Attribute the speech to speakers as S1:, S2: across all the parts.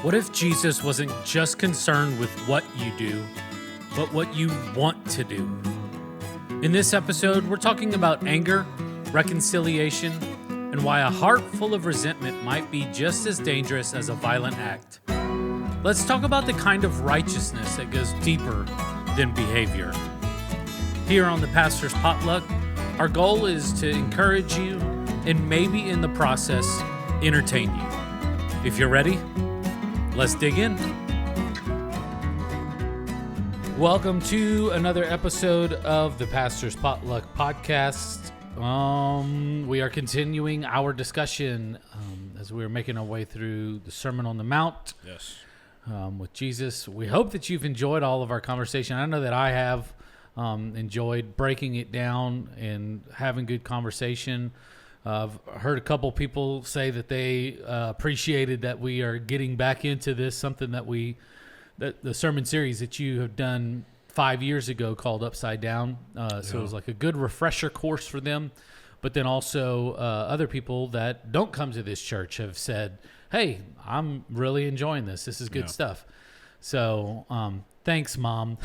S1: What if Jesus wasn't just concerned with what you do, but what you want to do? In this episode, we're talking about anger, reconciliation, and why a heart full of resentment might be just as dangerous as a violent act. Let's talk about the kind of righteousness that goes deeper than behavior. Here on the Pastor's Potluck, our goal is to encourage you and maybe in the process, entertain you. If you're ready, let's dig in. Welcome to another episode of the Pastor's Potluck podcast. We are continuing our discussion as we're making our way through the Sermon on the Mount.
S2: Yes.
S1: With Jesus. We hope that you've enjoyed all of our conversation. I know that I have enjoyed breaking it down and having good conversation. I've heard a couple people say that they appreciated that we are getting back into this, something that the sermon series that you have done 5 years ago called Upside Down. So it was like a good refresher course for them. But then also other people that don't come to this church have said, hey, I'm really enjoying this. This is good stuff. So thanks, Mom.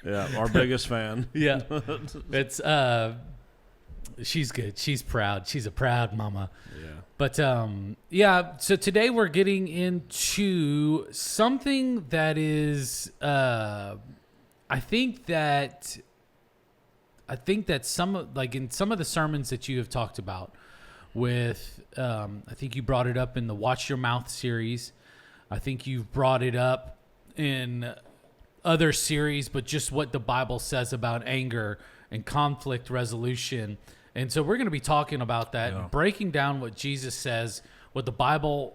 S2: Yeah, our biggest fan.
S1: Yeah. It's she's good. She's proud. She's a proud mama.
S2: Yeah.
S1: But so today we're getting into something that is I think that some in some of the sermons that you have talked about with I think you brought it up in the Watch Your Mouth series. I think you've brought it up in other series, but just what the Bible says about anger and conflict resolution. And so we're going to be talking about that, breaking down what Jesus says, what the Bible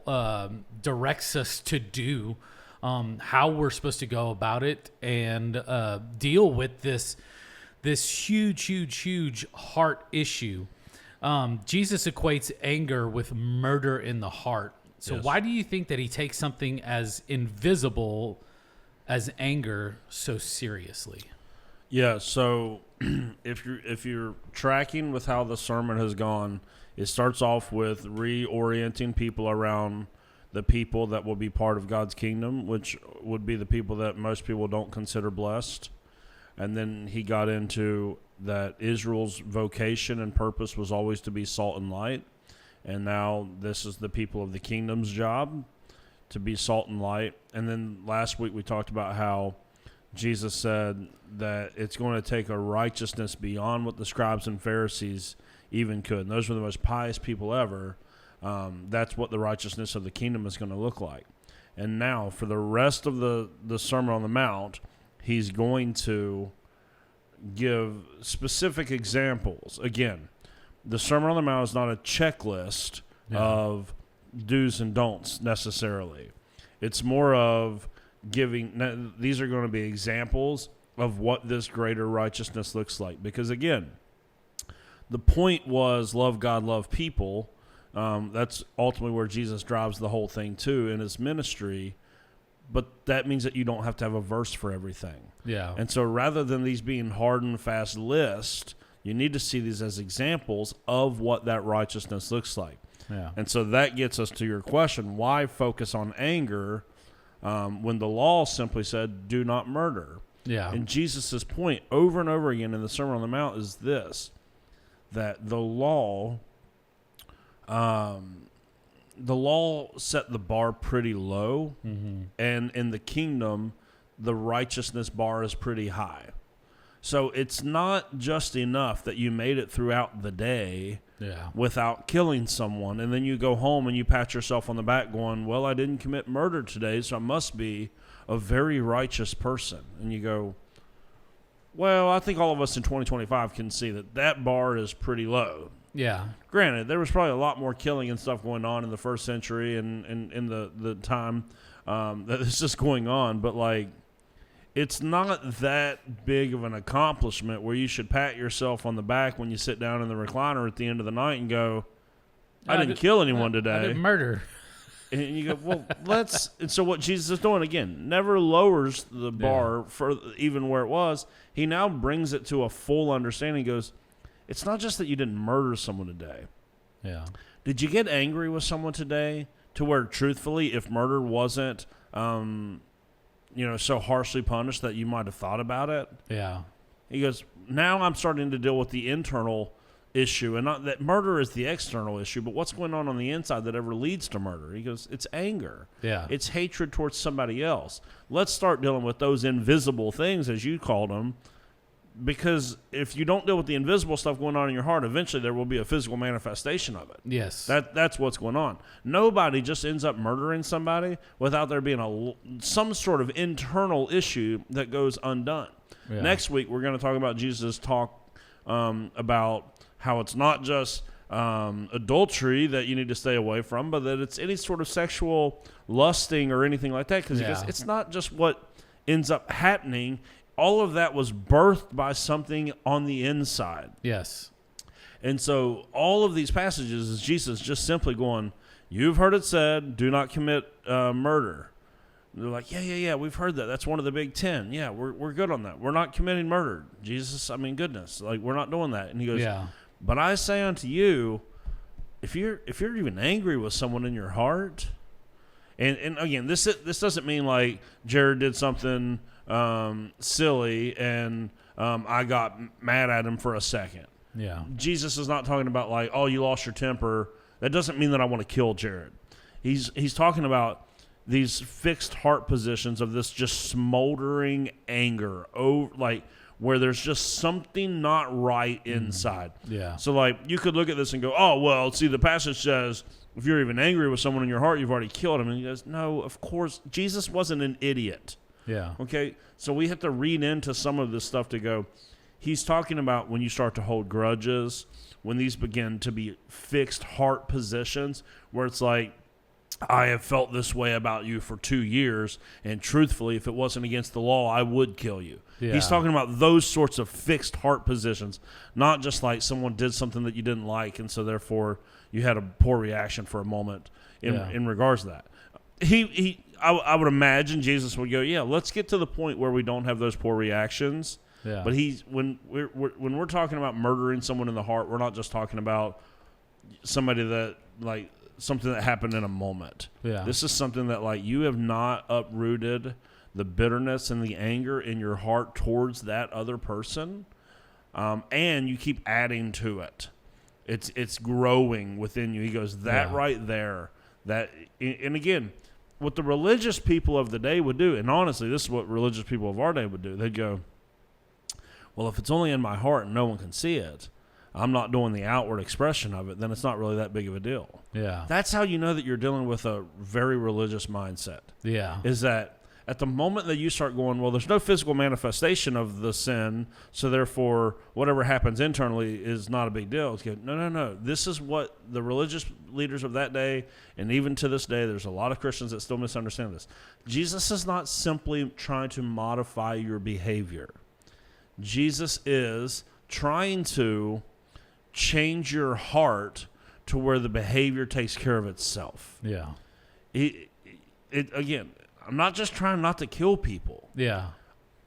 S1: directs us to do, how we're supposed to go about it, and deal with this huge heart issue. Jesus equates anger with murder in the heart. So why do you think that he takes something as invisible as anger so seriously?
S2: Yeah, so if you're tracking with how the sermon has gone, it starts off with reorienting people around the people that will be part of God's kingdom, which would be the people that most people don't consider blessed. And then he got into that Israel's vocation and purpose was always to be salt and light. And now this is the people of the kingdom's job, to be salt and light. And then last week we talked about how Jesus said that it's going to take a righteousness beyond what the scribes and Pharisees even could. And those were the most pious people ever. That's what the righteousness of the kingdom is going to look like. And now for the rest of the Sermon on the Mount, he's going to give specific examples. Again, the Sermon on the Mount is not a checklist of do's and don'ts necessarily. It's more of giving, these are going to be examples of what this greater righteousness looks like. Because again, the point was love God, love people. That's ultimately where Jesus drives the whole thing too in his ministry. But that means that you don't have to have a verse for everything.
S1: Yeah.
S2: And so rather than these being hard and fast lists, you need to see these as examples of what that righteousness looks like.
S1: Yeah.
S2: And so that gets us to your question, why focus on anger when the law simply said, do not murder?
S1: Yeah.
S2: And Jesus' point over and over again in the Sermon on the Mount is this, that the law set the bar pretty low, and in the kingdom, the righteousness bar is pretty high. So it's not just enough that you made it throughout the day without killing someone, and then you go home and you pat yourself on the back going, well, I didn't commit murder today, so I must be a very righteous person. And you go, well, I think all of us in 2025 can see that bar is pretty low.
S1: Yeah.
S2: Granted, there was probably a lot more killing and stuff going on in the first century and in the time that this is going on, but like, it's not that big of an accomplishment where you should pat yourself on the back when you sit down in the recliner at the end of the night and go, I didn't kill anyone today.
S1: I didn't murder.
S2: And you go, well, and so what Jesus is doing, again, never lowers the bar for even where it was. He now brings it to a full understanding. He goes, it's not just that you didn't murder someone today.
S1: Yeah.
S2: Did you get angry with someone today? to where, truthfully, if murder wasn't, so harshly punished that you might have thought about it.
S1: Yeah.
S2: He goes, now I'm starting to deal with the internal issue, and not that murder is the external issue, but what's going on the inside that ever leads to murder. He goes, it's anger.
S1: Yeah.
S2: It's hatred towards somebody else. Let's start dealing with those invisible things, as you called them, because if you don't deal with the invisible stuff going on in your heart, eventually there will be a physical manifestation of it.
S1: Yes.
S2: That's what's going on. Nobody just ends up murdering somebody without there being some sort of internal issue that goes undone.
S1: Yeah.
S2: Next week, we're going to talk about Jesus' talk about how it's not just adultery that you need to stay away from, but that it's any sort of sexual lusting or anything like that. Because it's not just what ends up happening. All of that was birthed by something on the inside.
S1: Yes.
S2: And so all of these passages is Jesus just simply going, you've heard it said, do not commit murder. And they're like, yeah, we've heard that. That's one of the big 10. Yeah, we're good on that. We're not committing murder. Jesus, goodness, like we're not doing that. And he goes,
S1: yeah.
S2: But I say unto you, if you're even angry with someone in your heart, and again, this doesn't mean like Jared did something silly and I got mad at him for a second.
S1: Yeah.
S2: Jesus is not talking about like, oh, you lost your temper. That doesn't mean that I want to kill Jared. He's talking about these fixed heart positions of this just smoldering anger, like where there's just something not right inside.
S1: Yeah.
S2: So like you could look at this and go, oh, well, see, the passage says if you're even angry with someone in your heart, you've already killed him. And he goes, no, of course, Jesus wasn't an idiot.
S1: Yeah.
S2: Okay, so we have to read into some of this stuff to go, he's talking about when you start to hold grudges, when these begin to be fixed heart positions, where it's like, I have felt this way about you for 2 years, and truthfully, if it wasn't against the law, I would kill you.
S1: Yeah.
S2: He's talking about those sorts of fixed heart positions, not just like someone did something that you didn't like, and so therefore you had a poor reaction for a moment in regards to that. I would imagine Jesus would go, yeah, let's get to the point where we don't have those poor reactions.
S1: Yeah.
S2: But when we're talking about murdering someone in the heart, we're not just talking about somebody that like something that happened in a moment.
S1: Yeah.
S2: This is something that like you have not uprooted the bitterness and the anger in your heart towards that other person, and you keep adding to it. It's growing within you. He goes, that right there. And again, what the religious people of the day would do, and honestly, this is what religious people of our day would do. They'd go, well, if it's only in my heart and no one can see it, I'm not doing the outward expression of it, then it's not really that big of a deal.
S1: Yeah.
S2: That's how you know that you're dealing with a very religious mindset.
S1: Yeah.
S2: Is that at the moment that you start going, well, there's no physical manifestation of the sin, so therefore whatever happens internally is not a big deal. It's good. No. This is what the religious leaders of that day, and even to this day, there's a lot of Christians that still misunderstand this. Jesus is not simply trying to modify your behavior. Jesus is trying to change your heart to where the behavior takes care of itself.
S1: Yeah.
S2: Again, I'm not just trying not to kill people.
S1: Yeah.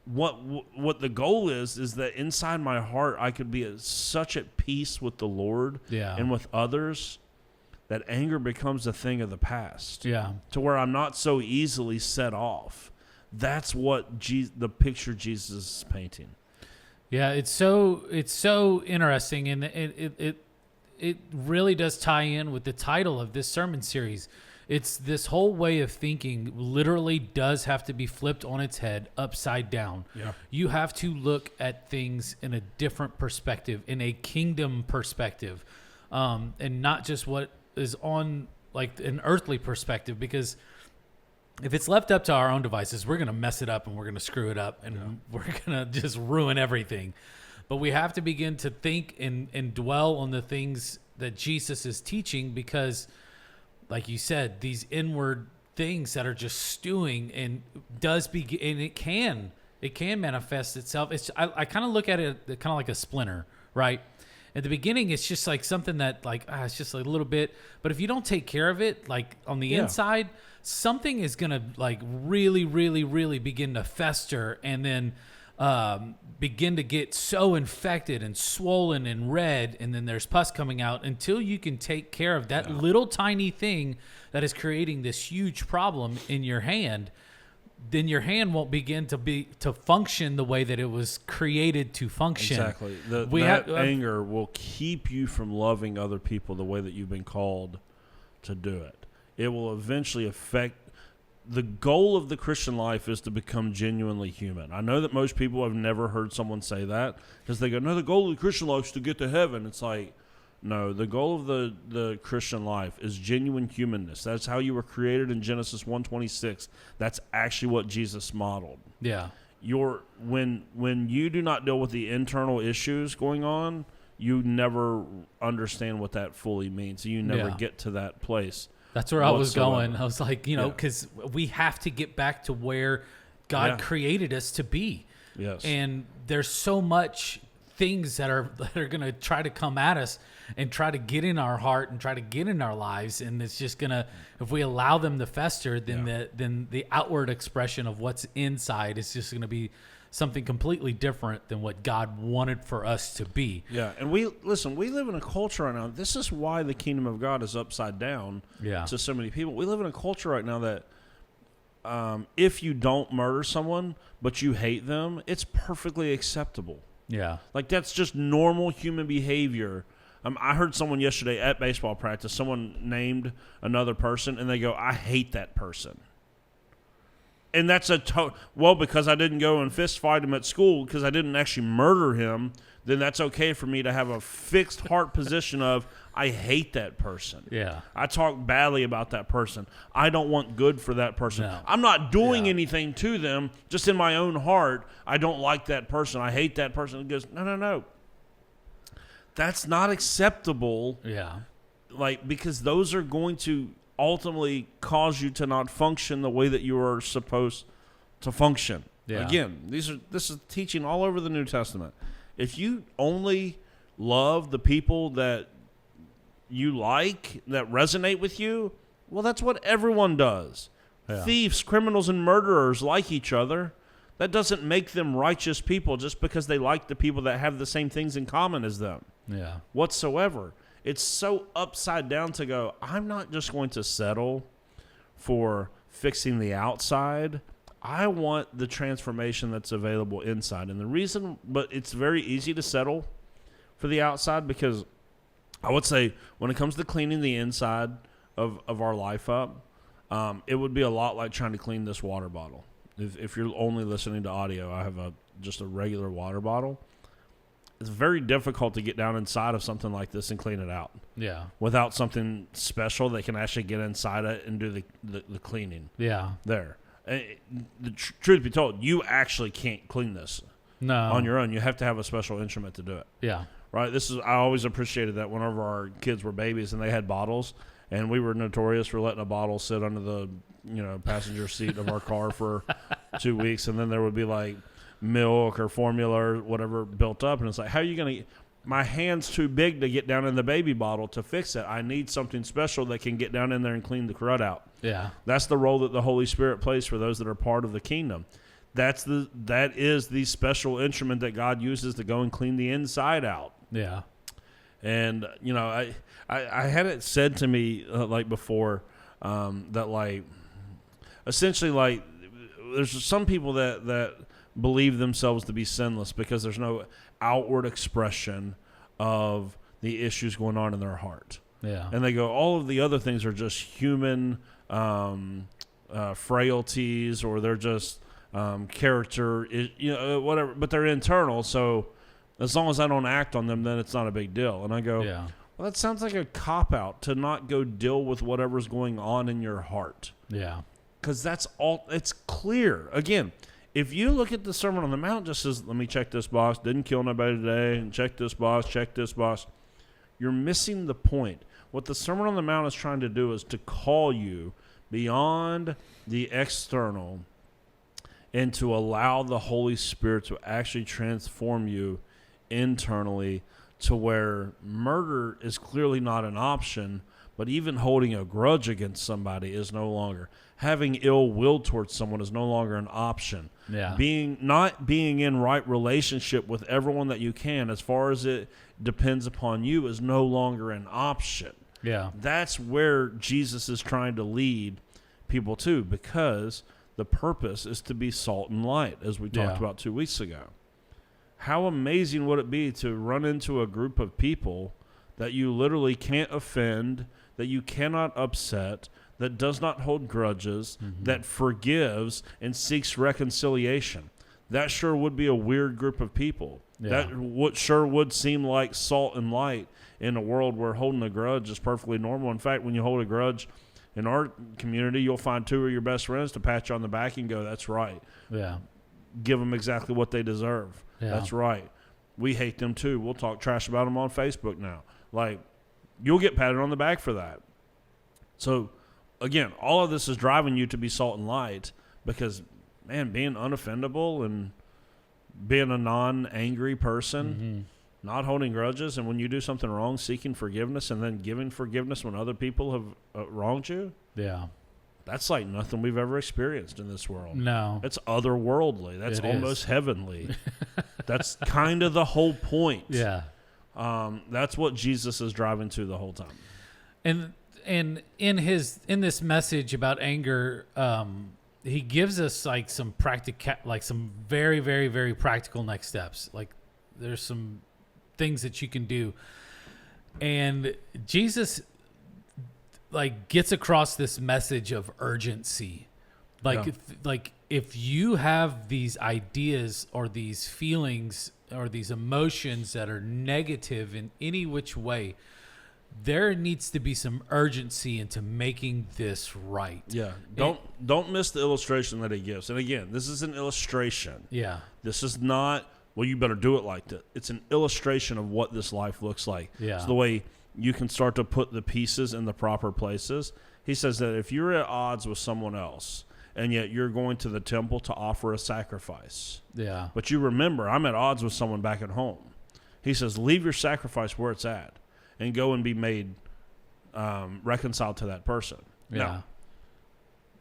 S2: What the goal is that inside my heart I could be such at peace with the Lord and with others that anger becomes a thing of the past.
S1: Yeah.
S2: To where I'm not so easily set off. That's what the picture Jesus is painting.
S1: Yeah, it's so interesting, and it really does tie in with the title of this sermon series. It's this whole way of thinking literally does have to be flipped on its head, upside down.
S2: Yeah.
S1: You have to look at things in a different perspective, in a kingdom perspective, and not just what is on like an earthly perspective, because if it's left up to our own devices, we're going to mess it up and we're going to screw it up and we're going to just ruin everything. But we have to begin to think and dwell on the things that Jesus is teaching, because like you said, these inward things that are just stewing and does begin, and it can manifest itself. I kind of look at it kind of like a splinter, right? At the beginning, it's just like something that like, it's just like a little bit, but if you don't take care of it, like on the inside, something is going to like really, really, really begin to fester. And then begin to get so infected and swollen and red, and then there's pus coming out, until you can take care of that little tiny thing that is creating this huge problem in your hand, then your hand won't begin to function the way that it was created to function.
S2: Exactly. That anger will keep you from loving other people the way that you've been called to do it. It will eventually affect. The goal of the Christian life is to become genuinely human. I know that most people have never heard someone say that, because they go, no, the goal of the Christian life is to get to heaven. It's like, no, the goal of the Christian life is genuine humanness. That's how you were created in Genesis 1:26. That's actually what Jesus modeled.
S1: Yeah.
S2: When you do not deal with the internal issues going on, you never understand what that fully means. You never get to that place.
S1: That's where I was going. I was like, because we have to get back to where God created us to be.
S2: Yes.
S1: And there's so much things that are going to try to come at us and try to get in our heart and try to get in our lives. And it's just going to, if we allow them to fester, then the outward expression of what's inside is just going to be something completely different than what God wanted for us to be.
S2: Yeah, and we live in a culture right now. This is why the kingdom of God is upside down to so many people. We live in a culture right now that if you don't murder someone, but you hate them, it's perfectly acceptable.
S1: Yeah.
S2: Like, that's just normal human behavior. I heard someone yesterday at baseball practice, someone named another person, and they go, I hate that person. And that's because I didn't go and fist fight him at school, because I didn't actually murder him, then that's okay for me to have a fixed heart position of, I hate that person.
S1: Yeah.
S2: I talk badly about that person. I don't want good for that person.
S1: No.
S2: I'm not doing anything to them. Just in my own heart, I don't like that person. I hate that person. It goes, no. That's not acceptable.
S1: Yeah.
S2: Because those are going to ultimately cause you to not function the way that you are supposed to function.
S1: Yeah.
S2: Again, this is teaching all over the New Testament. If you only love the people that you like, that resonate with you, well, that's what everyone does. Yeah. Thieves, criminals, and murderers like each other. That doesn't make them righteous people just because they like the people that have the same things in common as them.
S1: Yeah.
S2: Whatsoever. It's so upside down to go, I'm not just going to settle for fixing the outside. I want the transformation that's available inside. And the reason, but it's very easy to settle for the outside, because I would say when it comes to cleaning the inside of our life up, it would be a lot like trying to clean this water bottle. If you're only listening to audio, I have just a regular water bottle. It's very difficult to get down inside of something like this and clean it out.
S1: Yeah.
S2: Without something special that can actually get inside it and do the cleaning. Yeah. There. The truth be told, you actually can't clean this on your own. You have to have a special instrument to do it.
S1: Yeah.
S2: Right? I always appreciated that whenever our kids were babies and they had bottles, and we were notorious for letting a bottle sit under the passenger seat of our car for 2 weeks, and then there would be like milk or formula or whatever built up, and it's like, how are you going to my hand's too big to get down in the baby bottle to fix it. I need something special that can get down in there and clean the crud out. Yeah. That's the role that the Holy Spirit plays for those that are part of the kingdom. That is the special instrument that God uses to go and clean the inside out. Yeah. And I had it said to me before that essentially there's some people that believe themselves to be sinless because there's no outward expression of the issues going on in their heart. Yeah. And they go, all of the other things are just human frailties, or they're just character, whatever, but they're internal. So as long as I don't act on them, then it's not a big deal. And I go, well, that sounds like a cop-out to not go deal with whatever's going on in your heart. Yeah. Because that's all, it's clear. Again, if you look at the Sermon on the Mount, just says, let me check this box, didn't kill nobody today, and check this box, you're missing the point. What the Sermon on the Mount is trying to do is to call you beyond the external and to allow the Holy Spirit to actually transform you internally to where murder is clearly not an option, But even holding a grudge against somebody is no longer. Having ill will towards someone is no longer an option.
S1: Yeah.
S2: Not being in right relationship with everyone that you can, as far as it depends upon you, is no longer an option.
S1: Yeah.
S2: That's where Jesus is trying to lead people to, because the purpose is to be salt and light, as we talked about 2 weeks ago. How amazing would it be to run into a group of people that you literally can't offend, that you cannot upset, that does not hold grudges, that forgives and seeks reconciliation? That sure would be a weird group of people.
S1: Yeah.
S2: That sure would seem like salt and light in a world where holding a grudge is perfectly normal. In fact, when you hold a grudge in our community, you'll find 2 of your best friends to pat you on the back and go, "That's right."
S1: Yeah.
S2: Give them exactly what they deserve.
S1: Yeah.
S2: That's right. We hate them too. We'll talk trash about them on Facebook now. Like, you'll get patted on the back for that. So, again, all of this is driving you to be salt and light, because, man, being unoffendable and being a non-angry person, not holding grudges, and when you do something wrong, seeking forgiveness and then giving forgiveness when other people have wronged you,
S1: Yeah.
S2: that's like nothing we've ever experienced in this world.
S1: No.
S2: That's otherworldly. That's
S1: It
S2: almost
S1: is.
S2: heavenly. That's kind of the whole point.
S1: Yeah.
S2: That's what Jesus is driving to the whole time.
S1: And in this message about anger, he gives us like some some very, very, very practical next steps. Like, there's some things that you can do, and Jesus like gets across this message of urgency. Like,
S2: Yeah.
S1: If you have these ideas or these feelings or these emotions that are negative in any which way, there needs to be some urgency into making this right.
S2: Yeah. Don't miss the illustration that he gives. And again, this is an illustration.
S1: Yeah.
S2: This is not, well, you better do it like that. It's an illustration of what this life looks like.
S1: Yeah.
S2: It's the way you can start to put the pieces in the proper places. He says that if you're at odds with someone else, and yet you're going to the temple to offer a sacrifice,
S1: Yeah.
S2: but you remember, I'm at odds with someone back at home. He says, leave your sacrifice where it's at and go and be made reconciled to that person.
S1: Yeah.
S2: Now,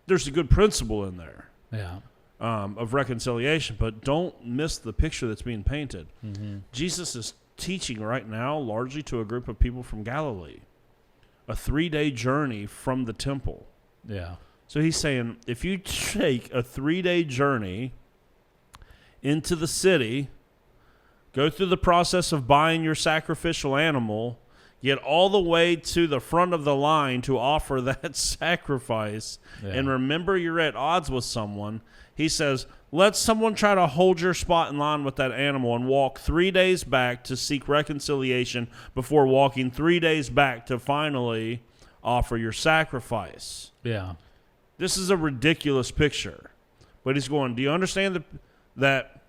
S2: there's a good principle in there
S1: Yeah.
S2: of reconciliation, but don't miss the picture that's being painted.
S1: Mm-hmm.
S2: Jesus is teaching right now largely to a group of people from Galilee, a 3-day journey from the temple.
S1: Yeah.
S2: So he's saying, if you take a 3-day journey into the city, go through the process of buying your sacrificial animal, get all the way to the front of the line to offer that sacrifice, and remember you're at odds with someone, he says, let someone try to hold your spot in line with that animal and walk 3 days back to seek reconciliation before walking 3 days back to finally offer your sacrifice.
S1: Yeah.
S2: This is a ridiculous picture. But he's going, do you understand that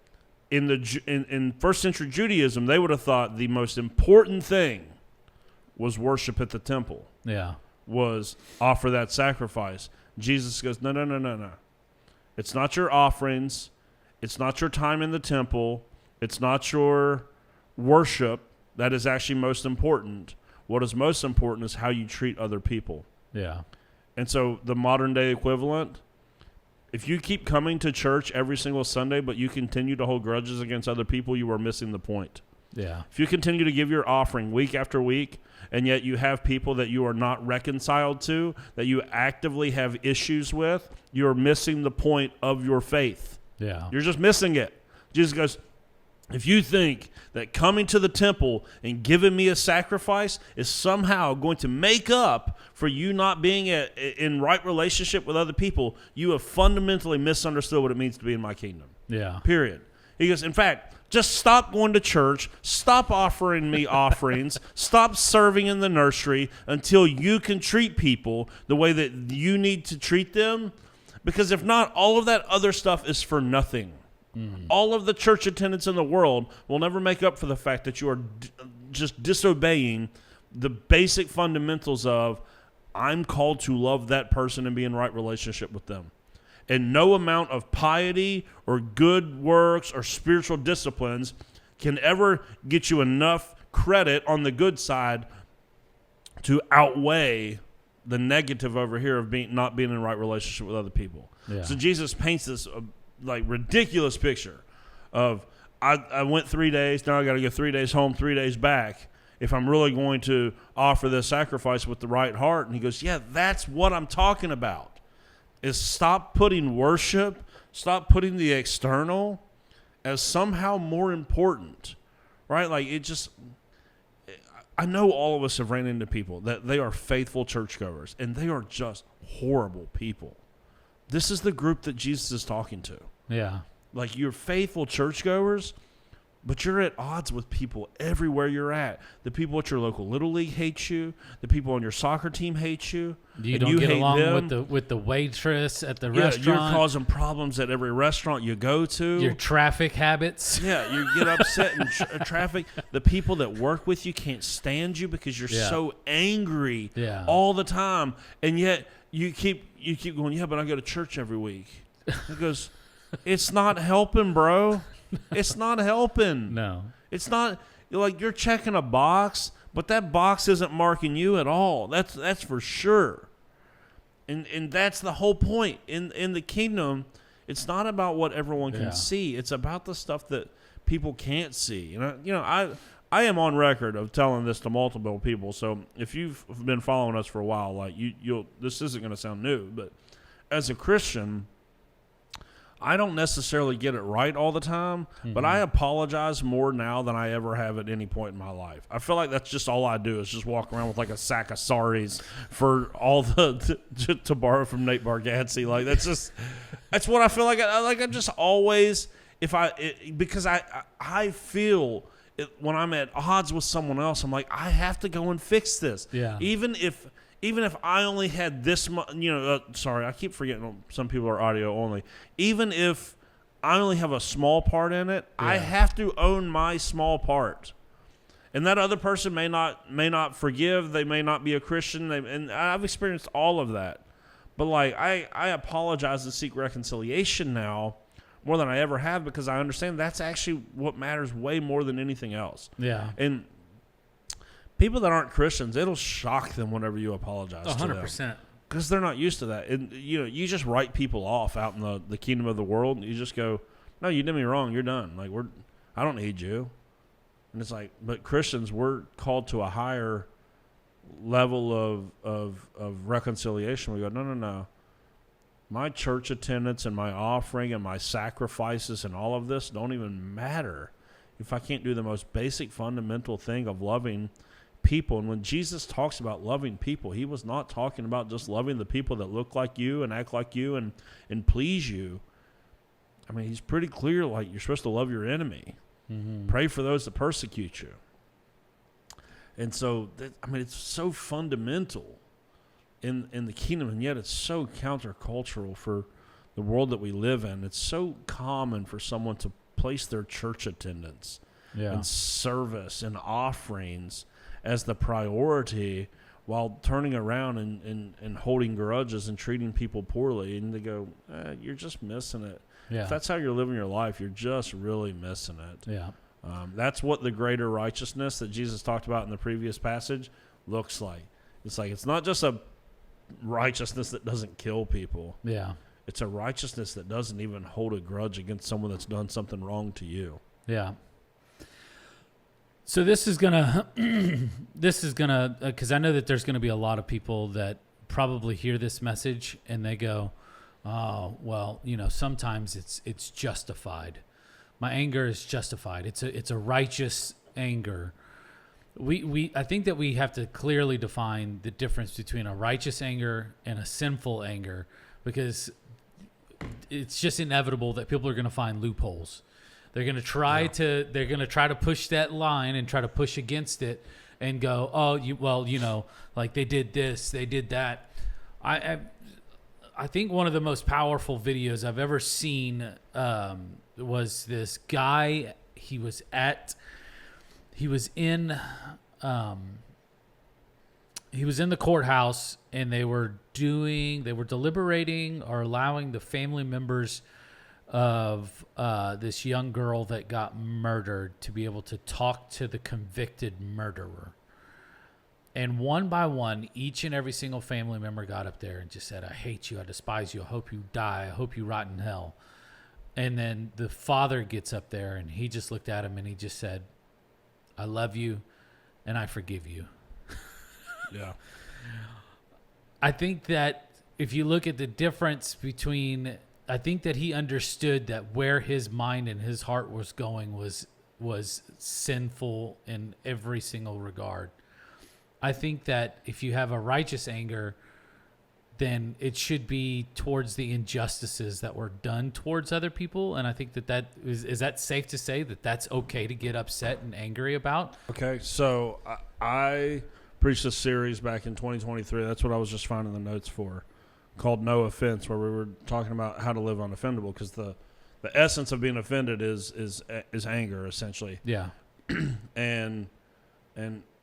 S2: in first century Judaism, they would have thought the most important thing was worship at the temple,
S1: Yeah.
S2: was offer that sacrifice. Jesus goes, no. It's not your offerings. It's not your time in the temple. It's not your worship that is actually most important. What is most important is how you treat other people.
S1: Yeah.
S2: And so the modern day equivalent, if you keep coming to church every single Sunday, but you continue to hold grudges against other people, you are missing the point.
S1: Yeah.
S2: If you continue to give your offering week after week, and yet you have people that you are not reconciled to, that you actively have issues with, you're missing the point of your faith.
S1: Yeah.
S2: You're just missing it. Jesus goes, if you think that coming to the temple and giving me a sacrifice is somehow going to make up for you not being in right relationship with other people, you have fundamentally misunderstood what it means to be in my kingdom.
S1: Yeah.
S2: Period. He goes, in fact, just stop going to church, stop offering me offerings, stop serving in the nursery until you can treat people the way that you need to treat them. Because if not, all of that other stuff is for nothing. All of the church attendance in the world will never make up for the fact that you are just disobeying the basic fundamentals of, I'm called to love that person and be in right relationship with them. And no amount of piety or good works or spiritual disciplines can ever get you enough credit on the good side to outweigh the negative over here of not being in the right relationship with other people.
S1: Yeah.
S2: So Jesus paints this like ridiculous picture of I went 3 days, now I got to go 3 days home, 3 days back if I'm really going to offer this sacrifice with the right heart. And he goes, yeah, that's what I'm talking about, is stop putting worship, stop putting the external as somehow more important, right? Like it just, I know all of us have ran into people that they are faithful churchgoers and they are just horrible people. This is the group that Jesus is talking to.
S1: Yeah.
S2: Like, you're faithful churchgoers, but you're at odds with people everywhere you're at. The people at your local Little League hate you. The people on your soccer team hate you.
S1: You don't get along with the waitress at the restaurant.
S2: You're causing problems at every restaurant you go to.
S1: Your traffic habits.
S2: Yeah, you get upset in traffic. The people that work with you can't stand you because you're so angry all the time. And yet you keep going, yeah, but I go to church every week. He goes, it's not helping, bro. It's not helping.
S1: No.
S2: It's not, like, you're checking a box, but that box isn't marking you at all. That's for sure. And that's the whole point. In the kingdom, it's not about what everyone can see. It's about the stuff that people can't see. And I am on record of telling this to multiple people. So if you've been following us for a while, like you'll this isn't going to sound new, but as a Christian, I don't necessarily get it right all the time, but I apologize more now than I ever have at any point in my life. I feel like that's just all I do is just walk around with like a sack of sorries for all to borrow from Nate Bargatze. Like that's what I feel like. I just always, because I feel it, when I'm at odds with someone else, I'm like, I have to go and fix this.
S1: Yeah.
S2: Even if I only had this much, sorry, I keep forgetting some people are audio only. Even if I only have a small part in it, I have to own my small part. And that other person may not forgive. They may not be a Christian. And I've experienced all of that. But like I apologize and seek reconciliation now more than I ever have because I understand that's actually what matters way more than anything else. Yeah. And people that aren't Christians, it'll shock them whenever you apologize 100%. To them. Because they're not used to that. And, you just write people off out in the kingdom of the world. And you just go, no, you did me wrong. You're done. Like, I don't need you. And it's like, but Christians, we're called to a higher level of reconciliation. We go, no. My church attendance and my offering and my sacrifices and all of this don't even matter if I can't do the most basic fundamental thing of loving people. And when Jesus talks about loving people, he was not talking about just loving the people that look like you and act like you and please you. I mean, he's pretty clear, like, you're supposed to love your enemy. Mm-hmm. Pray for those that persecute you. And so, it's so fundamental in the kingdom, and yet it's so countercultural for the world that we live in. It's so common for someone to place their church attendance and service and offerings as the priority while turning around and holding grudges and treating people poorly. And they go, you're just missing it. Yeah. If that's how you're living your life, you're just really missing it. Yeah. That's what the greater righteousness that Jesus talked about in the previous passage looks like. It's like, it's not just a righteousness that doesn't kill people. Yeah. It's a righteousness that doesn't even hold a grudge against someone that's done something wrong to you. Yeah.
S1: So this is gonna, because I know that there's gonna be a lot of people that probably hear this message and they go, "Oh, well, sometimes it's justified. My anger is justified. It's a righteous anger." I think that we have to clearly define the difference between a righteous anger and a sinful anger, because it's just inevitable that people are going to find loopholes. They're going to try to push that line and try to push against it and go, like they did this, they did that. I think one of the most powerful videos I've ever seen was this guy. He was in the courthouse, and they were deliberating or allowing the family members of this young girl that got murdered to be able to talk to the convicted murderer. And one by one, each and every single family member got up there and just said, I hate you. I despise you. I hope you die. I hope you rot in hell. And then the father gets up there and he just looked at him and he just said, I love you and I forgive you.
S2: Yeah.
S1: I think that if you look at the difference between, I think that he understood that where his mind and his heart was going was sinful in every single regard. I think that if you have a righteous anger, then it should be towards the injustices that were done towards other people. And I think that is that safe to say that that's okay to get upset and angry about?
S2: Okay, so I preached a series back in 2023. That's what I was just finding the notes for, called No Offense, where we were talking about how to live unoffendable, because the essence of being offended is anger, essentially.
S1: Yeah.
S2: And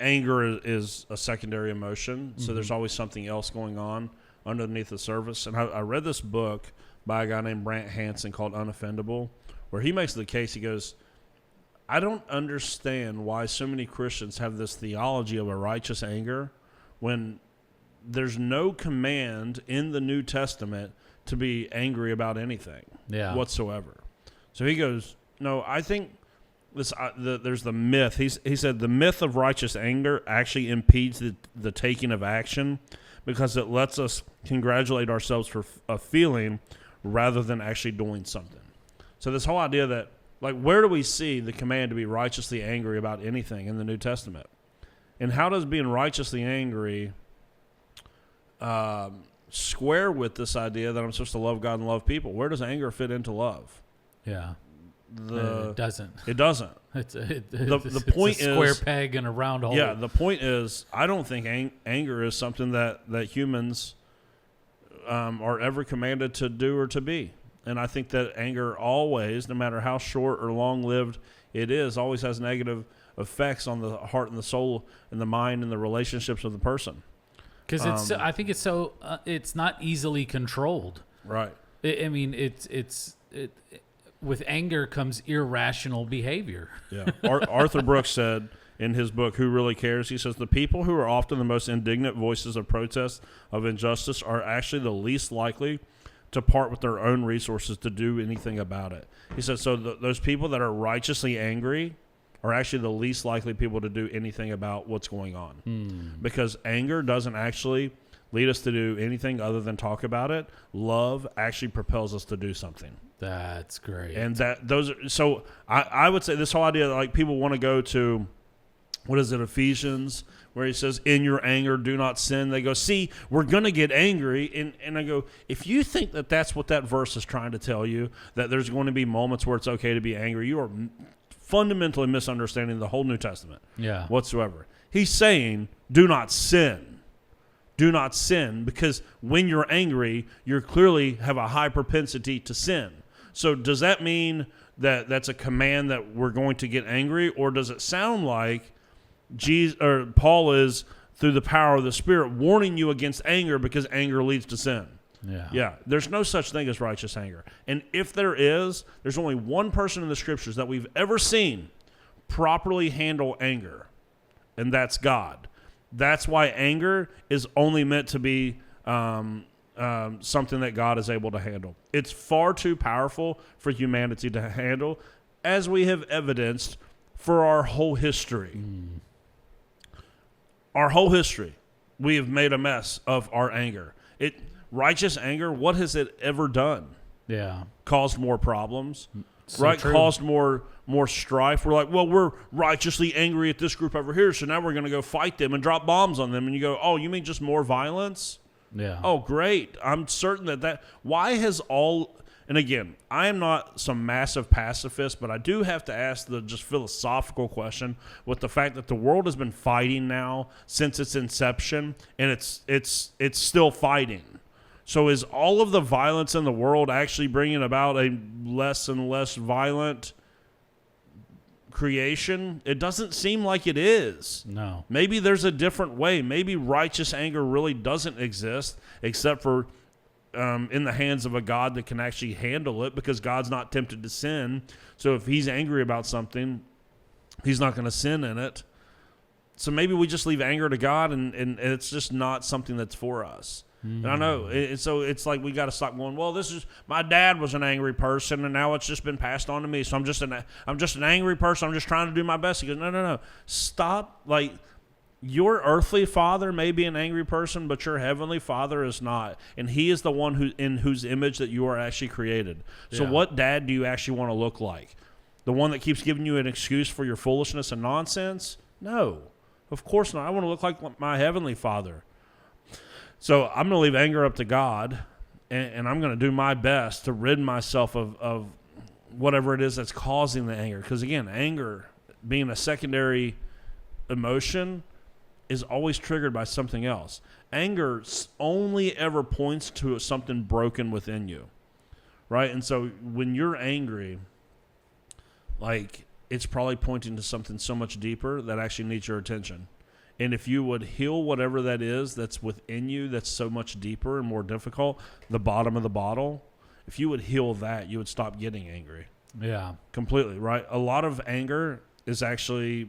S2: anger is a secondary emotion, so there's always something else going on underneath the surface. And I read this book by a guy named Brant Hansen called Unoffendable, where he makes the case. He goes, I don't understand why so many Christians have this theology of a righteous anger when there's no command in the New Testament to be angry about anything whatsoever. So he goes, no, I think there's the myth. He said the myth of righteous anger actually impedes the taking of action because it lets us congratulate ourselves for a feeling rather than actually doing something. So this whole idea that, like, where do we see the command to be righteously angry about anything in the New Testament? And how does being righteously angry square with this idea that I'm supposed to love God and love people? Where does anger fit into love?
S1: Yeah. It doesn't.
S2: It doesn't.
S1: The
S2: point
S1: is a square peg in a round hole.
S2: Yeah, the point is, I don't think anger is something that humans are ever commanded to do or to be. And I think that anger always, no matter how short or long-lived it is, always has negative effects on the heart and the soul and the mind and the relationships of the person.
S1: Because I think it's not easily controlled.
S2: Right.
S1: With anger comes irrational behavior.
S2: Yeah. Arthur Brooks said in his book, Who Really Cares? He says, the people who are often the most indignant voices of protest of injustice are actually the least likely to part with their own resources to do anything about it. He says, so those people that are righteously angry are actually the least likely people to do anything about what's going on. Because anger doesn't actually lead us to do anything other than talk about it. Love actually propels us to do something.
S1: That's great.
S2: And so I would say this whole idea that, like, people want to go to, what is it, Ephesians, where he says, in your anger, do not sin. They go, see, we're going to get angry. And I go, if you think that that's what that verse is trying to tell you, that there's going to be moments where it's okay to be angry, you are fundamentally misunderstanding the whole New Testament whatsoever. He's saying, do not sin. Do not sin, because when you're angry, you clearly have a high propensity to sin. So does that mean that that's a command that we're going to get angry, or does it sound like Paul is, through the power of the Spirit, warning you against anger because anger leads to sin? Yeah. There's no such thing as righteous anger. And if there is, there's only one person in the Scriptures that we've ever seen properly handle anger, and that's God. That's why anger is only meant to be something that God is able to handle. It's far too powerful for humanity to handle, as we have evidenced for our whole history. Our whole history, we have made a mess of our anger. Righteous anger, what has it ever done?
S1: Yeah.
S2: Caused more problems,
S1: So
S2: right?
S1: true.
S2: Caused more strife. We're like, well, we're righteously angry at this group over here, so now we're going to go fight them and drop bombs on them. And you go, oh, you mean just more violence?
S1: Yeah.
S2: Oh, great. I'm certain that why has all, and again, I am not some massive pacifist, but I do have to ask the just philosophical question with the fact that the world has been fighting now since its inception, and it's still fighting. So is all of the violence in the world actually bringing about a less and less violent creation? It doesn't seem like it is.
S1: No.
S2: Maybe there's a different way. Maybe righteous anger really doesn't exist except for in the hands of a God that can actually handle it, because God's not tempted to sin. So if he's angry about something, he's not going to sin in it. So maybe we just leave anger to God, and it's just not something that's for us. And I know, so it's like we got to stop going, well, this is, my dad was an angry person, and now it's just been passed on to me, so I'm just an angry person. I'm just trying to do my best. He goes, no. Stop. Like, your earthly father may be an angry person, but your heavenly Father is not. And he is the one in whose image that you are actually created. So what dad do you actually want to look like? The one that keeps giving you an excuse for your foolishness and nonsense? No, of course not. I want to look like my heavenly Father. So I'm going to leave anger up to God, and I'm going to do my best to rid myself of whatever it is that's causing the anger. Because, again, anger, being a secondary emotion, is always triggered by something else. Anger only ever points to something broken within you, right? And so when you're angry, like, it's probably pointing to something so much deeper that actually needs your attention. And if you would heal whatever that is that's within you that's so much deeper and more difficult, the bottom of the bottle, if you would heal that, you would stop getting angry.
S1: Yeah.
S2: Completely, right? A lot of anger is actually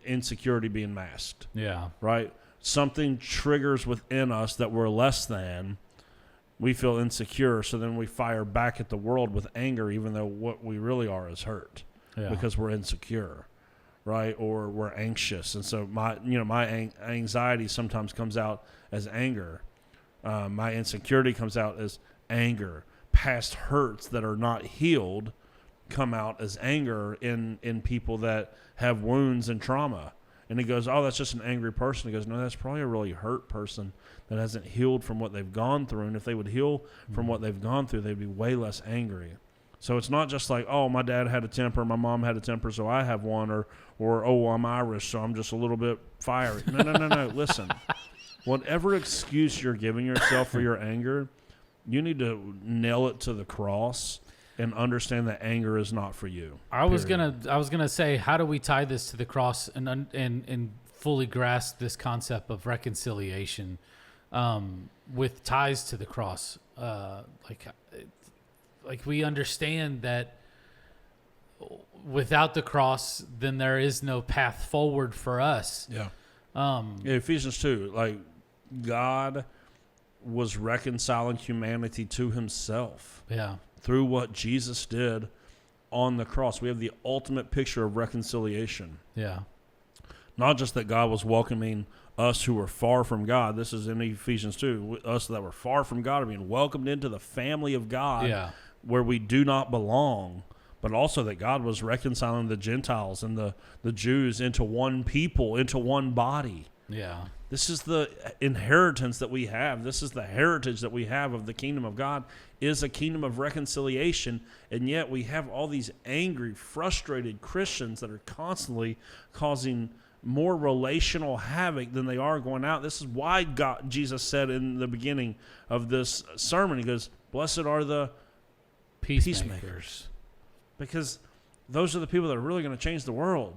S2: insecurity being masked.
S1: Yeah.
S2: Right? Something triggers within us that we're less than. We feel insecure, so then we fire back at the world with anger, even though what we really are is hurt because we're insecure. Right, or we're anxious, and so my anxiety sometimes comes out as anger. My insecurity comes out as anger. Past hurts that are not healed come out as anger in people that have wounds and trauma. And he goes, "Oh, that's just an angry person." He goes, "No, that's probably a really hurt person that hasn't healed from what they've gone through. And if they would heal from what they've gone through, they'd be way less angry." So it's not just like, oh, my dad had a temper, my mom had a temper, so I have one, or oh, I'm Irish, so I'm just a little bit fiery. No. Listen, whatever excuse you're giving yourself for your anger, you need to nail it to the cross and understand that anger is not for you.
S1: I was gonna say, how do we tie this to the cross and fully grasp this concept of reconciliation with ties to the cross? Like we understand that without the cross, then there is no path forward for us.
S2: Yeah. Ephesians 2, like, God was reconciling humanity to himself.
S1: Yeah.
S2: Through what Jesus did on the cross. We have the ultimate picture of reconciliation.
S1: Yeah.
S2: Not just that God was welcoming us who were far from God. This is in Ephesians 2. Us that were far from God are being welcomed into the family of God.
S1: Yeah.
S2: Where we do not belong, but also that God was reconciling the Gentiles and the Jews into one people, into one body.
S1: Yeah.
S2: This is the inheritance that we have. This is the heritage that we have of the kingdom of God, is a kingdom of reconciliation, and yet we have all these angry, frustrated Christians that are constantly causing more relational havoc than they are going out. This is why Jesus said in the beginning of this sermon, he goes, "Blessed are the peacemakers," because those are the people that are really going to change the world,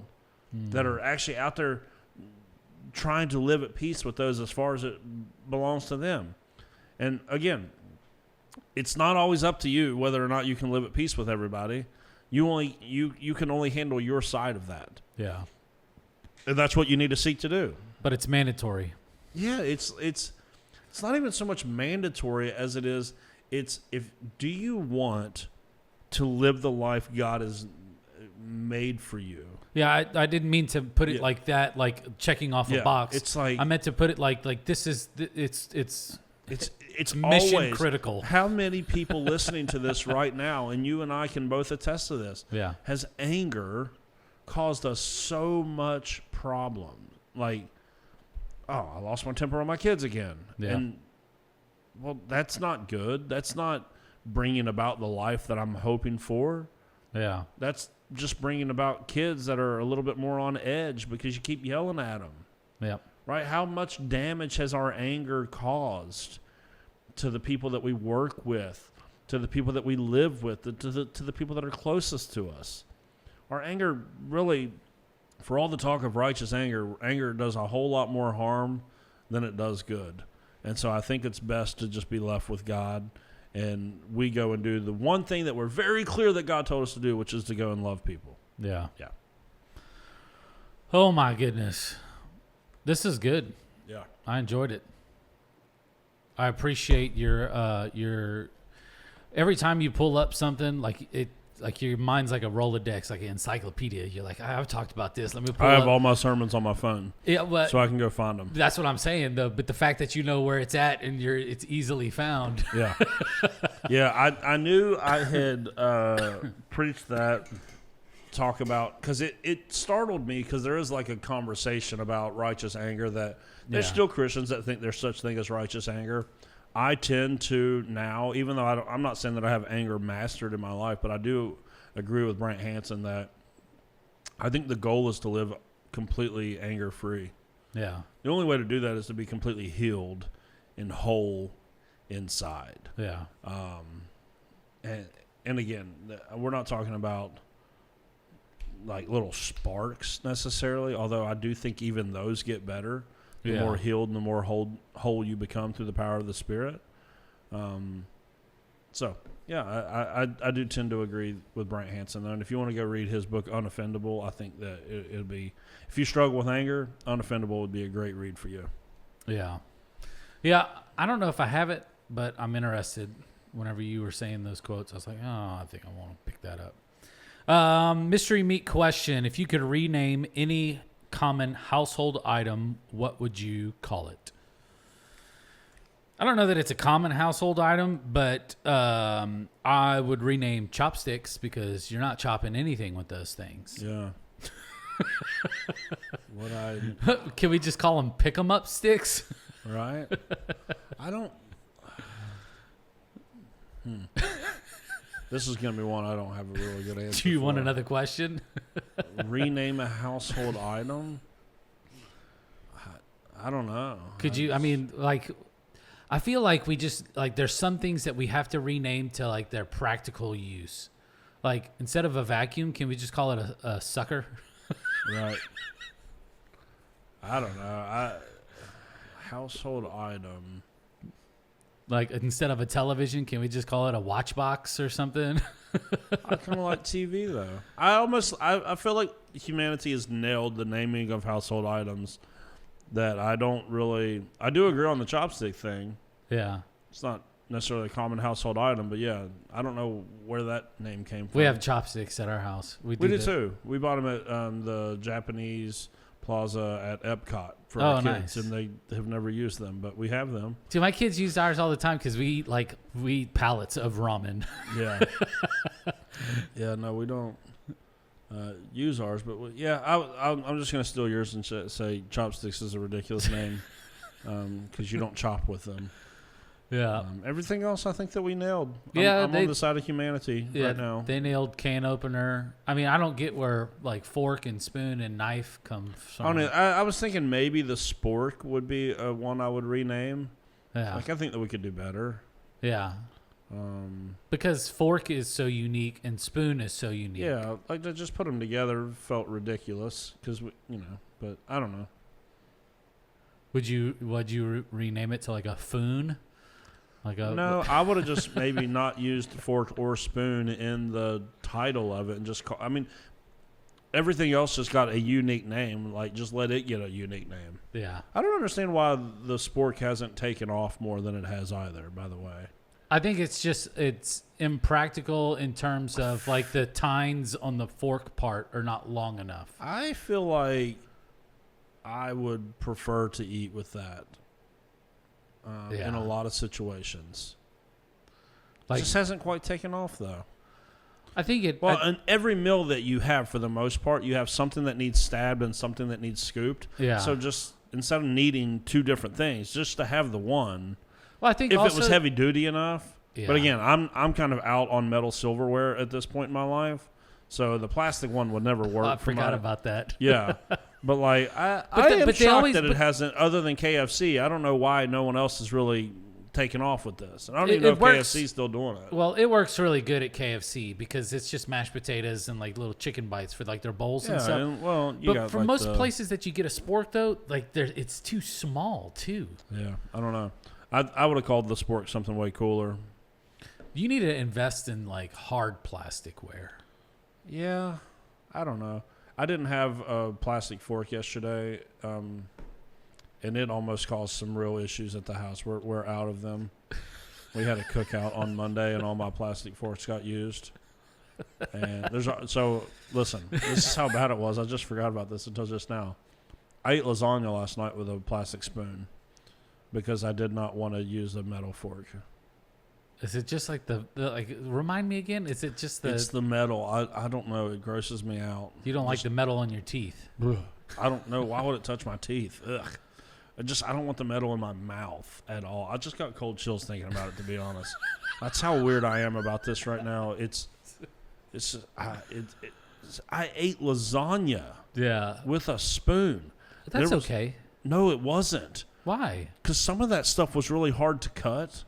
S2: that are actually out there trying to live at peace with those as far as it belongs to them. And again, it's not always up to you whether or not you can live at peace with everybody. You can only handle your side of that.
S1: Yeah.
S2: And that's what you need to seek to do.
S1: But it's mandatory.
S2: Yeah, it's not even so much mandatory as it is. Do you want to live the life God has made for you?
S1: Yeah, I didn't mean to put it like that, like checking off a box.
S2: It's like,
S1: I meant to put it like this is it's
S2: mission
S1: always critical.
S2: How many people listening to this right now, and you and I can both attest to this, has anger caused us so much problem? Like, oh, I lost my temper on my kids again.
S1: Yeah.
S2: And, well, that's not good. That's not bringing about the life that I'm hoping for.
S1: Yeah.
S2: That's just bringing about kids that are a little bit more on edge because you keep yelling at them.
S1: Yeah.
S2: Right? How much damage has our anger caused to the people that we work with, to the people that we live with, to the people that are closest to us? Our anger really, for all the talk of righteous anger does a whole lot more harm than it does good. And so I think it's best to just be left with God, and we go and do the one thing that we're very clear that God told us to do, which is to go and love people.
S1: Yeah.
S2: Yeah.
S1: Oh my goodness. This is good.
S2: Yeah.
S1: I enjoyed it. I appreciate your every time you pull up something like your mind's like a Rolodex, like an encyclopedia. You're like, I've talked about this. Let me pull
S2: I have
S1: up.
S2: all my sermons on my phone,
S1: Yeah, but
S2: so I can go find them.
S1: that's what I'm saying though. But the fact that you know where it's at and it's easily found.
S2: Yeah. Yeah, I knew I had preached that, talk about, because it startled me, because there is like a conversation about righteous anger that there's
S1: Yeah.
S2: still Christians that think there's such thing as righteous anger. I tend to now, even though I'm not saying that I have anger mastered in my life, but I do agree with Brant Hansen that I think the goal is to live completely anger-free.
S1: Yeah.
S2: The only way to do that is to be completely healed and whole inside.
S1: Yeah.
S2: And again, we're not talking about like little sparks necessarily, although I do think even those get better the
S1: Yeah.
S2: more healed and the more whole you become through the power of the Spirit. So yeah, I do tend to agree with Brant Hansen. And if you want to go read his book Unoffendable, I think that it'll be, if you struggle with anger, Unoffendable would be a great read for you.
S1: Yeah. Yeah. I don't know if I have it, but I'm interested. Whenever you were saying those quotes, I was like, oh, I think I want to pick that up. Mystery meat question. If you could rename any common household item, what would you call it? I don't know that it's a common household item, but I would rename chopsticks, because you're not chopping anything with those things.
S2: Yeah.
S1: Can we just call them pick 'em up sticks?
S2: Right? I don't. This is going to be one I don't have a really good answer.
S1: Do you want
S2: for.
S1: another question?
S2: Rename a household item? I don't know.
S1: Could you? I mean, like, I feel like we just like there's some things that we have to rename to like their practical use. Like, instead of a vacuum, can we just call it a sucker?
S2: Right. I don't know. Household item.
S1: Like, instead of a television, can we just call it a watch box or something?
S2: I kind of like TV though. I feel like humanity has nailed the naming of household items. That I don't really. I do agree on the chopstick thing.
S1: Yeah.
S2: It's not necessarily a common household item, but yeah, I don't know where that name came from.
S1: We have chopsticks at our house.
S2: We do too. We bought them at the Japanese Plaza at Epcot for our kids,
S1: nice.
S2: and they have never used them, but we have them.
S1: Dude, my kids use ours all the time because we eat pallets of ramen.
S2: Yeah. Yeah, no, we don't use ours, but I'm just going to steal yours and say chopsticks is a ridiculous name because you don't chop with them.
S1: Yeah.
S2: Everything else I think that we nailed.
S1: Yeah,
S2: I'm on the side of humanity right now.
S1: They nailed can opener. I mean, I don't get where like fork and spoon and knife come from.
S2: I was thinking maybe the spork would be one I would rename.
S1: Yeah.
S2: Like I think that we could do better.
S1: Yeah. Because fork is so unique and spoon is so unique.
S2: Yeah, like to just put them together felt ridiculous because but I don't know.
S1: Would you rename it to like a foon?
S2: No, I would have just maybe not used fork or spoon in the title of it and just call. I mean, everything else just got a unique name. Like, just let it get a unique name.
S1: Yeah.
S2: I don't understand why the spork hasn't taken off more than it has either. By the way,
S1: I think it's impractical in terms of like the tines on the fork part are not long enough.
S2: I feel like I would prefer to eat with that. In a lot of situations. It just hasn't quite taken off, though.
S1: I think it...
S2: Well, in every meal that you have, for the most part, you have something that needs stabbed and something that needs scooped.
S1: Yeah.
S2: So just, instead of needing two different things, just to have the one.
S1: Well, I think
S2: if
S1: also,
S2: it was heavy-duty enough.
S1: Yeah.
S2: But again, I'm kind of out on metal silverware at this point in my life. So the plastic one would never work.
S1: I forgot about that.
S2: Yeah. But like I am shocked that it hasn't, other than KFC. I don't know why no one else has really taken off with this. And I don't even know if KFC's still doing it.
S1: Well, it works really good at KFC because it's just mashed potatoes and like little chicken bites for like their bowls and stuff. But for most places that you get a spork though, like it's too small too.
S2: Yeah, I don't know. I would have called the spork something way cooler.
S1: You need to invest in like hard plasticware.
S2: Yeah, I don't know. I didn't have a plastic fork yesterday, and it almost caused some real issues at the house. We're out of them. We had a cookout on Monday, and all my plastic forks got used. And so listen, this is how bad it was. I just forgot about this until just now. I ate lasagna last night with a plastic spoon because I did not want to use a metal fork.
S1: Is it just like the like? Remind me again. Is it just the?
S2: It's the metal. I don't know. It grosses me out.
S1: You don't like the metal on your teeth.
S2: I don't know. Why would it touch my teeth? Ugh. I don't want the metal in my mouth at all. I just got cold chills thinking about it, to be honest. That's how weird I am about this right now. I ate lasagna.
S1: Yeah.
S2: With a spoon.
S1: But that's okay.
S2: No, it wasn't.
S1: Why?
S2: Because some of that stuff was really hard to cut.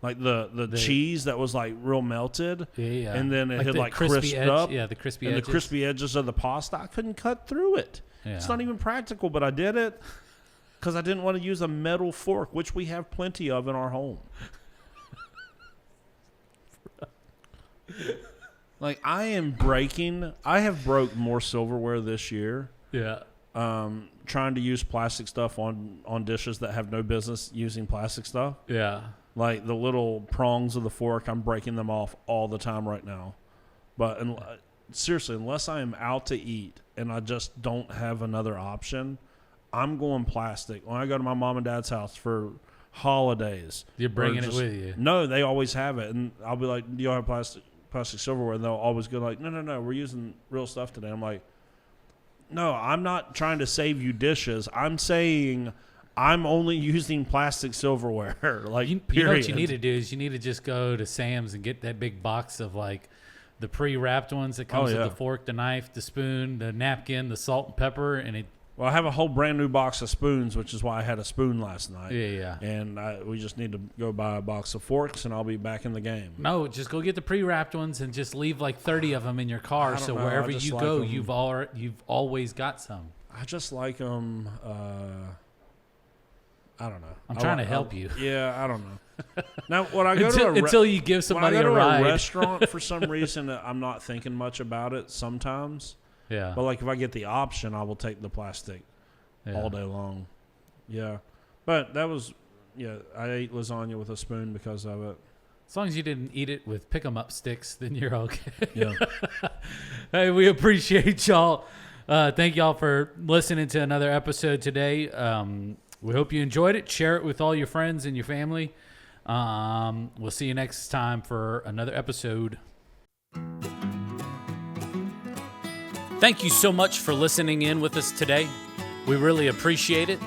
S2: Like the cheese that was like real melted.
S1: Yeah.
S2: And then it
S1: like
S2: had
S1: the
S2: like
S1: crispy
S2: crisped
S1: edge,
S2: up.
S1: Yeah, the crispy
S2: and
S1: edges.
S2: the crispy edges of the pasta. I couldn't cut through it.
S1: Yeah.
S2: It's not even practical, but I did it because I didn't want to use a metal fork, which we have plenty of in our home. Like I have broke more silverware this year.
S1: Yeah.
S2: Trying to use plastic stuff on dishes that have no business using plastic stuff.
S1: Yeah.
S2: Like the little prongs of the fork, I'm breaking them off all the time right now. But seriously, unless I am out to eat and I just don't have another option, I'm going plastic. When I go to my mom and dad's house for holidays.
S1: You're bringing it with you?
S2: No, they always have it. And I'll be like, do y'all have plastic silverware? And they'll always go like, no, we're using real stuff today. I'm like, no, I'm not trying to save you dishes. I'm saying I'm only using plastic silverware. Like,
S1: you know what you need to do is you need to just go to Sam's and get that big box of like the pre-wrapped ones that comes with the fork, the knife, the spoon, the napkin, the salt and pepper, and it.
S2: Well, I have a whole brand new box of spoons, which is why I had a spoon last night.
S1: Yeah.
S2: And we just need to go buy a box of forks, and I'll be back in the game.
S1: No, just go get the pre-wrapped ones and just leave like 30 of them in your car, so wherever you go, you've always got some.
S2: I just like them. I don't know.
S1: I'm trying to help you.
S2: Yeah, I don't know. Now, when I go
S1: until you give somebody
S2: when I go
S1: a ride.
S2: to a restaurant, for some reason, I'm not thinking much about it sometimes.
S1: Yeah.
S2: But like if I get the option, I will take the plastic all day long. Yeah. But that was, I ate lasagna with a spoon because of it.
S1: As long as you didn't eat it with pick-em-up sticks, then you're okay.
S2: Yeah.
S1: Hey, we appreciate y'all. Thank y'all for listening to another episode today. We hope you enjoyed it. Share it with all your friends and your family. We'll see you next time for another episode. Thank you so much for listening in with us today. We really appreciate it.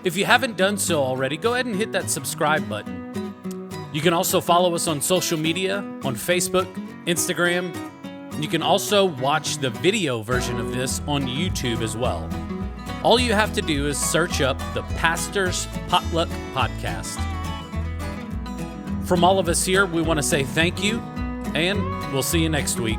S1: If you haven't done so already, go ahead and hit that subscribe button. You can also follow us on social media, on Facebook, Instagram. And you can also watch the video version of this on YouTube as well. All you have to do is search up the Pastor's Potluck Podcast. From all of us here, we want to say thank you, and we'll see you next week.